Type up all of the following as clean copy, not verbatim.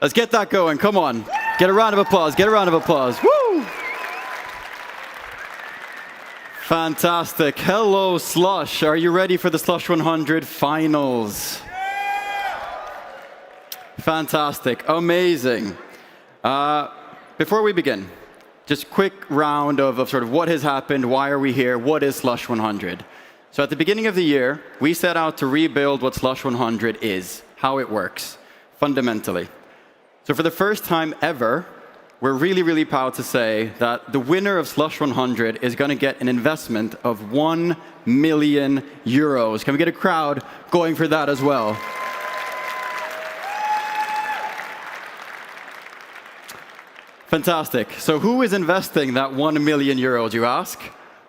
Let's get that going. Come on. Get a round of applause. Get a round of applause. Woo! Fantastic. Hello, Slush. Are you ready for the Slush 100 finals? Fantastic. Amazing. Before we begin, just quick round of sort of what has happened, why are we here, what is Slush 100? So at the beginning of the year, we set out to rebuild what Slush 100 is, how it works, fundamentally. So for the first time ever, we're really, really proud to say that the winner of Slush 100 is going to get an investment of 1 million euros. Can we get a crowd going for that as well? Fantastic. So who is investing that 1 million euros, you ask?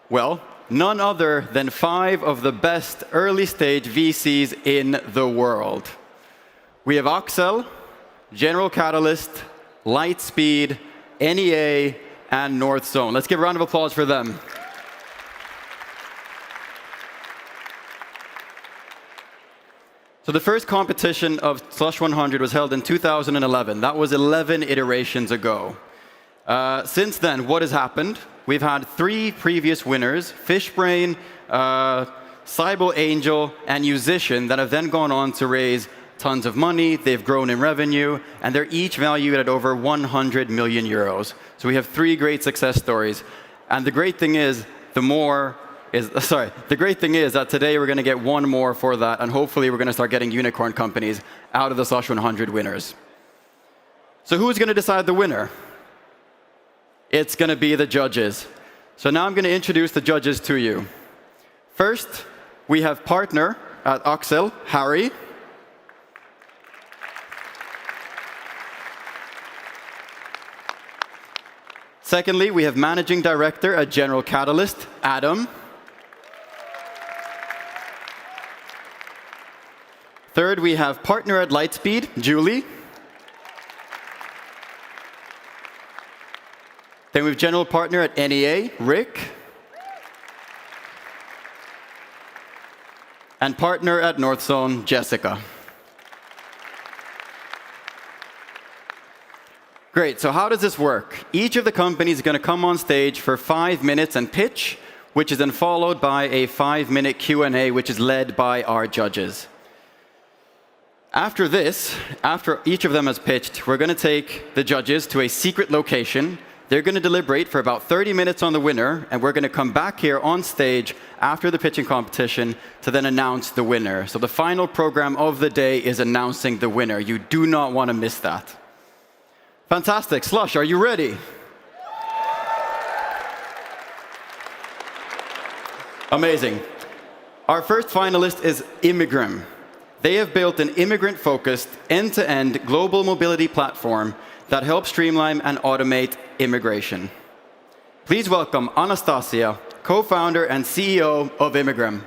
Well, none other than 5 of the best early-stage VCs in the world. We have Accel, General Catalyst, Lightspeed, NEA, and North Zone. Let's give a round of applause for them. So the first competition of Slush 100 was held in 2011. That was 11 iterations ago. Since then, what has happened? We've had 3 previous winners, Fishbrain, Cyber Angel, and Musician, that have then gone on to raise tons of money. They've grown in revenue, and they're each valued at over 100 million euros. So we have 3 great success stories. And the great thing is, the great thing is that today we're going to get 1 more for that, and hopefully we're going to start getting unicorn companies out of the Slush 100 winners. So who's going to decide the winner? It's going to be the judges. So now I'm going to introduce the judges to you. First, we have partner at Accel, Harry. Secondly, we have managing director at General Catalyst, Adam. Third, we have partner at Lightspeed, Julie. Then we have general partner at NEA, Rick. And partner at North Zone, Jessica. Great, so how does this work? Each of the companies is going to come on stage for 5 minutes and pitch, which is then followed by a 5-minute Q&A, which is led by our judges. After this, after each of them has pitched, we're going to take the judges to a secret location. They're going to deliberate for about 30 minutes on the winner, and we're going to come back here on stage after the pitching competition to then announce the winner. So the final program of the day is announcing the winner. You do not want to miss that. Fantastic. Slush, are you ready? Amazing. Our first finalist is Immigram. They have built an immigrant-focused, end-to-end global mobility platform that helps streamline and automate immigration. Please welcome Anastasia, co-founder and CEO of Immigram.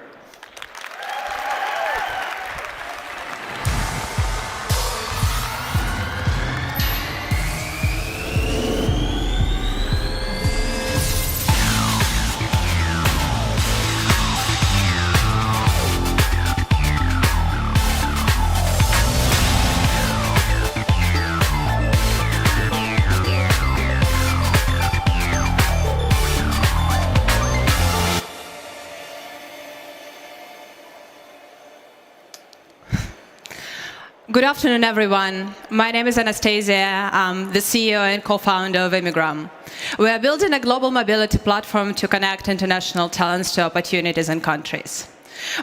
Good afternoon, everyone. My name is Anastasia. I'm the CEO and co-founder of Immigram. We are building a global mobility platform to connect international talents to opportunities and countries.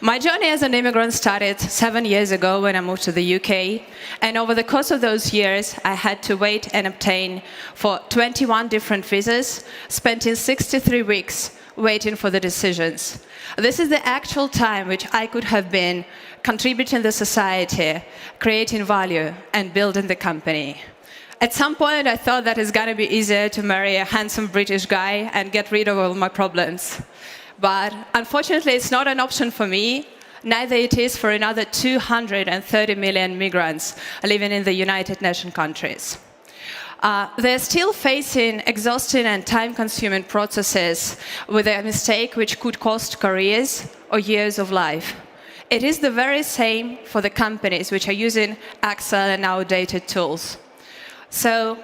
My journey as an immigrant started 7 years ago when I moved to the UK, and over the course of those years, I had to wait and obtain for 21 different visas, spending 63 weeks waiting for the decisions. This is the actual time which I could have been contributing to society, creating value, and building the company. At some point, I thought that it's going to be easier to marry a handsome British guy and get rid of all my problems. But unfortunately, it's not an option for me. Neither it is for another 230 million migrants living in the United Nations countries. They're still facing exhausting and time-consuming processes with a mistake which could cost careers or years of life. It is the very same for the companies which are using Accel and outdated tools. So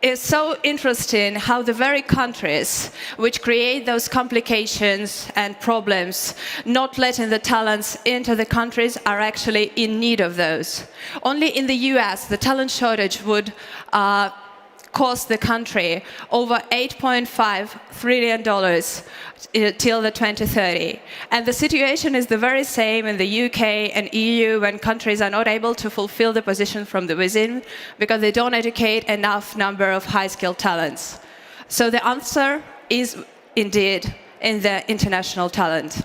it's so interesting how the very countries which create those complications and problems, not letting the talents into the countries, are actually in need of those. Only in the US, the talent shortage would cost the country over $8.5 trillion till the 2030. And the situation is the very same in the UK and EU when countries are not able to fulfill the position from the within because they don't educate enough number of high-skilled talents. So the answer is indeed in the international talent.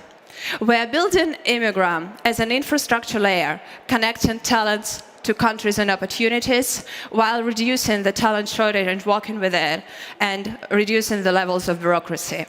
We are building Immigram as an infrastructure layer, connecting talents to countries and opportunities while reducing the talent shortage and working with it and reducing the levels of bureaucracy.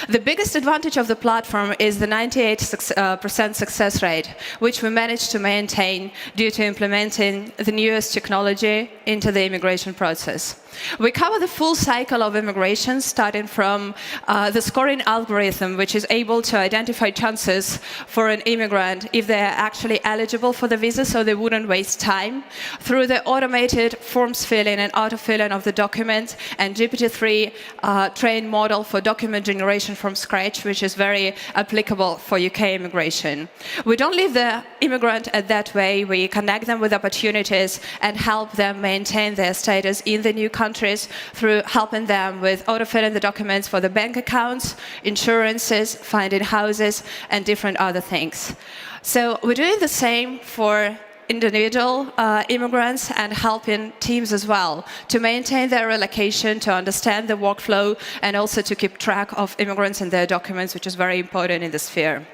The biggest advantage of the platform is the 98% success rate, which we managed to maintain due to implementing the newest technology into the immigration process. We cover the full cycle of immigration, starting from the scoring algorithm, which is able to identify chances for an immigrant if they are actually eligible for the visa, so they wouldn't waste time, through the automated forms filling and auto-filling of the documents, and GPT-3 trained model for document generation from scratch, which is very applicable for UK immigration. We don't leave the immigrant at that way. We connect them with opportunities and help them maintain their status in the new countries through helping them with auto-filling the documents for the bank accounts, insurances, finding houses, and different other things. So we're doing the same for individual immigrants and helping teams as well to maintain their relocation, to understand the workflow, and also to keep track of immigrants and their documents, which is very important in this sphere.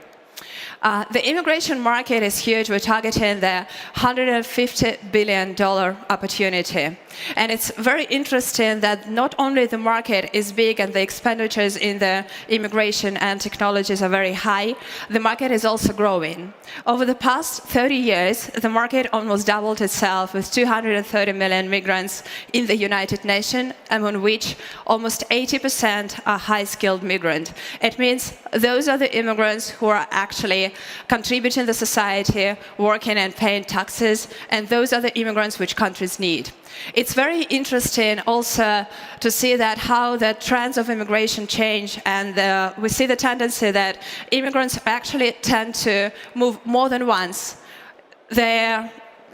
The immigration market is huge. We're targeting the $150 billion opportunity. And it's very interesting that not only the market is big and the expenditures in the immigration and technologies are very high, the market is also growing. Over the past 30 years, the market almost doubled itself with 230 million migrants in the United Nations, among which almost 80% are high-skilled migrants. It means those are the immigrants who are actually contributing to society, working and paying taxes, and those are the immigrants which countries need. It's very interesting also to see that how the trends of immigration change, and we see the tendency that immigrants actually tend to move more than once. Their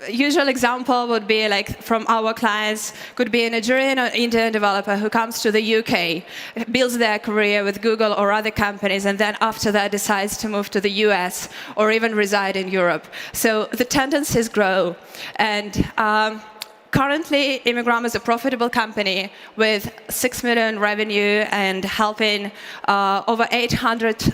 usual example would be like from our clients, could be a Nigerian or Indian developer who comes to the UK, builds their career with Google or other companies, and then after that decides to move to the US or even reside in Europe. So the tendencies grow. And currently, Immigram is a profitable company with 6 million revenue and helping over 800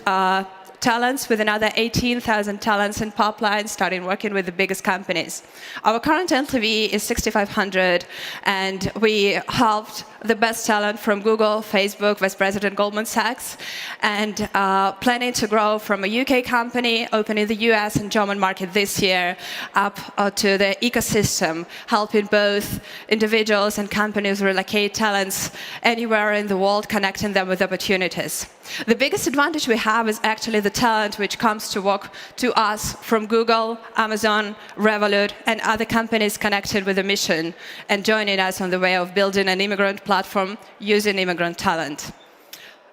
talents with another 18,000 talents in pipeline, starting working with the biggest companies. Our current LTV is 6,500, and we helped the best talent from Google, Facebook, Vice President Goldman Sachs, and planning to grow from a UK company, opening the US and German market this year, up to the ecosystem, helping both individuals and companies relocate talents anywhere in the world, connecting them with opportunities. The biggest advantage we have is actually the talent which comes to work to us from Google, Amazon, Revolut, and other companies connected with the mission and joining us on the way of building an immigrant platform using immigrant talent.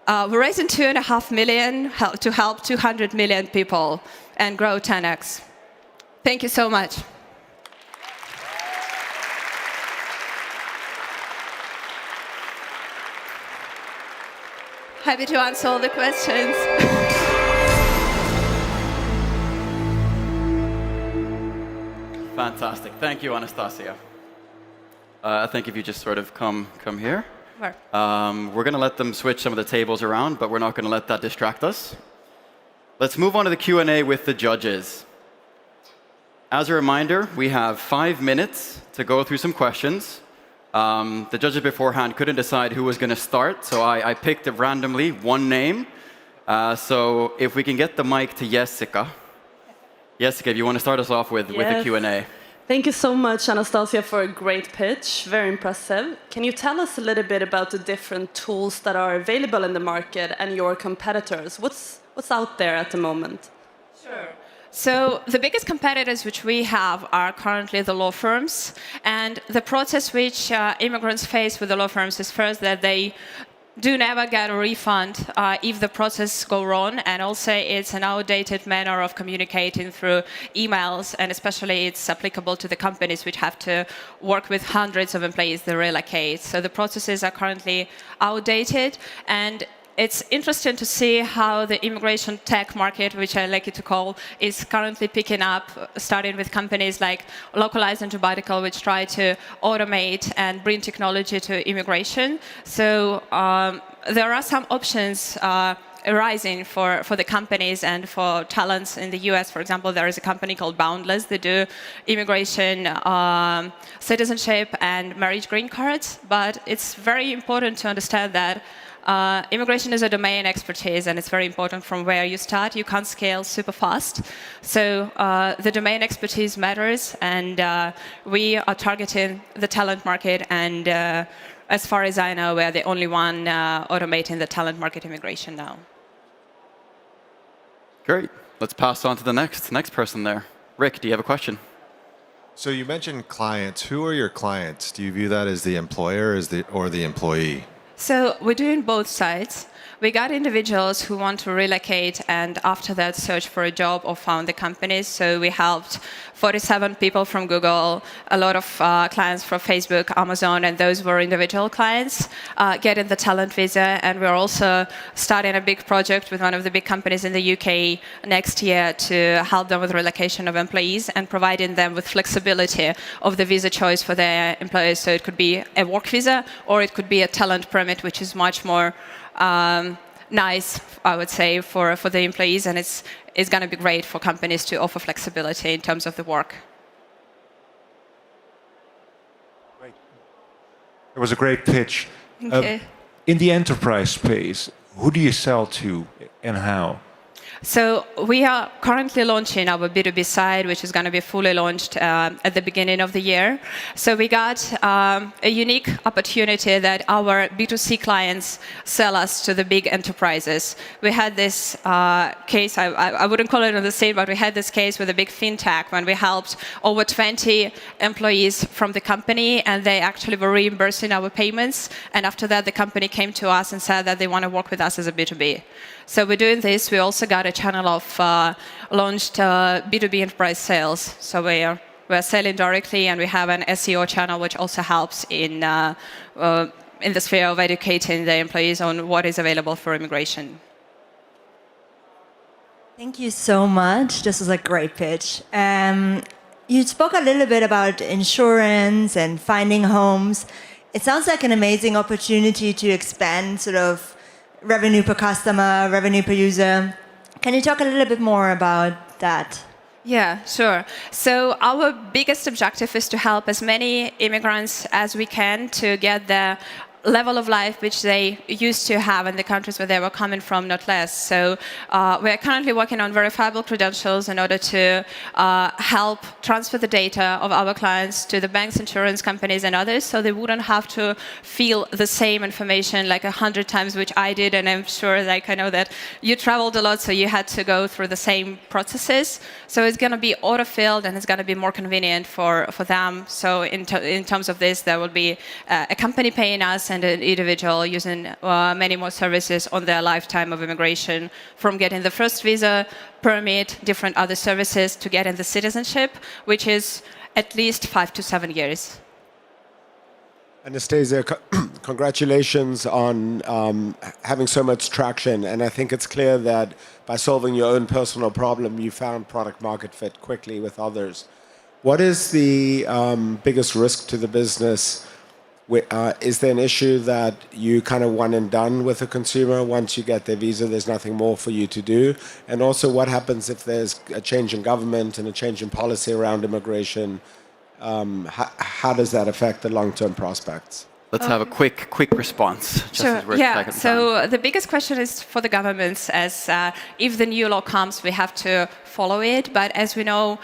We're raising $2.5 million to help 200 million people and grow 10x. Thank you so much. Happy to answer all the questions. Fantastic. Thank you, Anastasia. I think if you just sort of come here. Sure. We're going to let them switch some of the tables around, but we're not going to let that distract us. Let's move on to the Q&A with the judges. As a reminder, we have 5 minutes to go through some questions. The judges beforehand couldn't decide who was going to start, so I picked randomly one name. So if we can get the mic to Jessica. Jessica, if you want to start us off with the Q&A. Thank you so much, Anastasia, for a great pitch. Very impressive. Can you tell us a little bit about the different tools that are available in the market and your competitors? What's out there at the moment? Sure. So the biggest competitors which we have are currently the law firms, and the process which immigrants face with the law firms is first that they do never get a refund if the process go wrong, and also it's an outdated manner of communicating through emails, and especially it's applicable to the companies which have to work with hundreds of employees to relocate. So the processes are currently outdated, and it's interesting to see how the immigration tech market, which I like it to call, is currently picking up, starting with companies like Localized and Jubatical, which try to automate and bring technology to immigration. So there are some options arising for the companies and for talents in the US. For example, there is a company called Boundless. They do immigration, citizenship, and marriage green cards. But it's very important to understand that immigration is a domain expertise, and it's very important from where you start. You can't scale super fast. So the domain expertise matters, and we are targeting the talent market, and as far as I know, we're the only one automating the talent market immigration now. Great. Let's pass on to the next person there. Rick, do you have a question? So you mentioned clients. Who are your clients? Do you view that as the employer or the employee? So we're doing both sides. We got individuals who want to relocate and after that search for a job or found the companies. So we helped 47 people from Google, a lot of clients from Facebook, Amazon, and those were individual clients, getting the talent visa. And we're also starting a big project with one of the big companies in the UK next year to help them with relocation of employees and providing them with flexibility of the visa choice for their employees. So it could be a work visa or it could be a talent permit, which is much more nice, I would say, for the employees, and it's going to be great for companies to offer flexibility in terms of the work. Great. It was a great pitch. Okay. In the enterprise space, who do you sell to and how? So we are currently launching our B2B side, which is going to be fully launched at the beginning of the year. So we got a unique opportunity that our B2C clients sell us to the big enterprises. We had this case, I wouldn't call it on the same, but we had this case with a big fintech when we helped over 20 employees from the company, and they actually were reimbursing our payments. And after that, the company came to us and said that they want to work with us as a B2B. So we're doing this. We also got a channel of launched B2B enterprise sales. So we're selling directly, and we have an SEO channel which also helps in the sphere of educating the employees on what is available for immigration. Thank you so much. This was a great pitch. You spoke a little bit about insurance and finding homes. It sounds like an amazing opportunity to expand sort of revenue per customer, revenue per user. Can you talk a little bit more about that? Yeah, sure. So our biggest objective is to help as many immigrants as we can to get the level of life which they used to have in the countries where they were coming from, not less. So we're currently working on verifiable credentials in order to help transfer the data of our clients to the banks, insurance companies, and others, so they wouldn't have to fill the same information like 100 times, which I did, and I'm sure, like, I know that you traveled a lot, so you had to go through the same processes. So it's going to be auto-filled, and it's going to be more convenient for them. So in terms of this, there will be a company paying us and an individual using many more services on their lifetime of immigration, from getting the first visa, permit, different other services, to getting the citizenship, which is at least 5 to 7 years. Anastasia, congratulations on having so much traction. And I think it's clear that by solving your own personal problem, you found product market fit quickly with others. What is the biggest risk to the business? Is there an issue that you kind of one and done with a consumer? Once you get their visa, there's nothing more for you to do? And also, what happens if there's a change in government and a change in policy around immigration? How does that affect the long-term prospects? Let's have a quick response. Just Sure. as we're Yeah. taking So time. the biggest question is for the governments, as if the new law comes, we have to follow it. But as we know,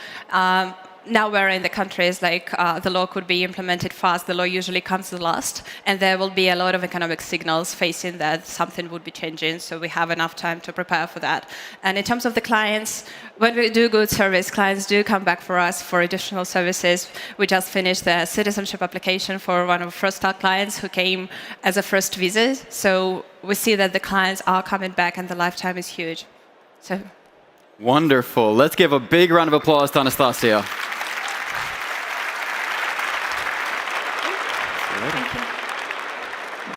now we're in the countries like the law could be implemented fast. The law usually comes last, and there will be a lot of economic signals facing that something would be changing. So we have enough time to prepare for that. And in terms of the clients, when we do good service, clients do come back for us for additional services. We just finished the citizenship application for one of our first clients who came as a first visit. So we see that the clients are coming back, and the lifetime is huge. So. Wonderful. Let's give a big round of applause to Anastasia.